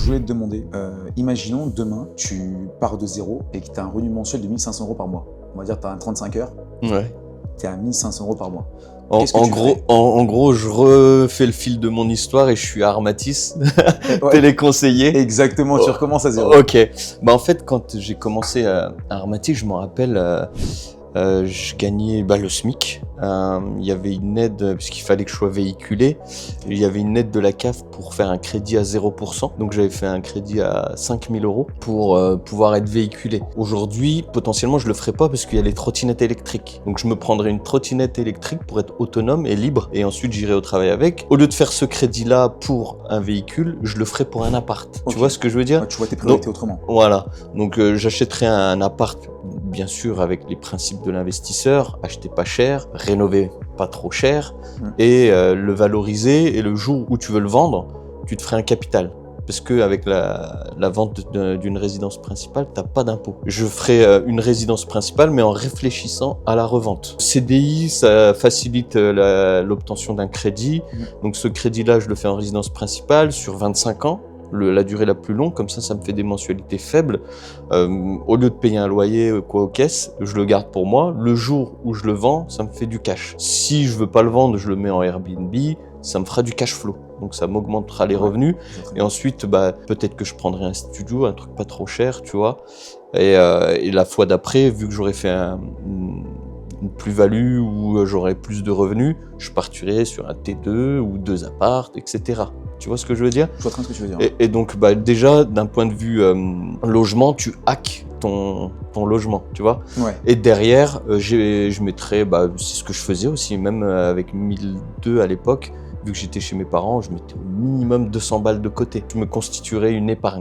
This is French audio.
Je voulais te demander, imaginons demain, tu pars de zéro et que tu as un revenu mensuel de 1 500 € par mois. On va dire que tu as un 35 heures, Ouais. tu es à 1 500 € par mois. En, Qu'est-ce que en tu gros, ferais? en gros, je refais le fil de mon histoire et je suis Armatis, Ouais, téléconseiller. exactement, tu Oh, recommences à zéro. ok. Bah en fait, quand j'ai commencé à Armatis, je me rappelle, je gagnais le SMIC. Il y avait une aide, puisqu'il fallait que je sois véhiculé, il y avait une aide de la CAF pour faire un crédit à 0%. Donc j'avais fait un crédit à 5 000 € pour pouvoir être véhiculé. Aujourd'hui, potentiellement, je le ferai pas parce qu'il y a les trottinettes électriques. Donc je me prendrai une trottinette électrique pour être autonome et libre. Et ensuite, j'irai au travail avec. Au lieu de faire ce crédit-là pour un véhicule, je le ferai pour un appart. Ok. Tu vois ce que je veux dire? Ouais, tu vois tes priorités autrement. Voilà, donc j'achèterai un appart, bien sûr avec les principes de l'investisseur, acheter pas cher, rénover pas trop cher, et le valoriser, et le jour où tu veux le vendre, tu te ferais un capital. Parce qu'avec la vente d'une résidence principale, t'as pas d'impôt. Je ferai une résidence principale, mais en réfléchissant à la revente. CDI, ça facilite l'obtention d'un crédit. Donc ce crédit-là, je le fais en résidence principale sur 25 ans. La durée la plus longue, comme ça me fait des mensualités faibles. Au lieu de payer un loyer aux caisses, je le garde pour moi. Le jour où je le vends, ça me fait du cash. Si je veux pas le vendre, je le mets en Airbnb, ça me fera du cash flow. Donc ça m'augmentera les revenus. Et ensuite, peut-être que je prendrai un studio, un truc pas trop cher, tu vois. Et la fois d'après, vu que j'aurais fait une plus-value ou j'aurais plus de revenus, je partirai sur un T2 ou 2 apparts, etc. Tu vois ce que je veux dire? Je vois très bien ce que tu veux dire. Et donc, déjà, d'un point de vue logement, tu hackes ton logement, tu vois. Ouais. Et derrière, je mettrais, c'est ce que je faisais aussi, même avec 1002 à l'époque, vu que j'étais chez mes parents, je mettais au minimum 200 balles de côté. Je me constituerais une épargne.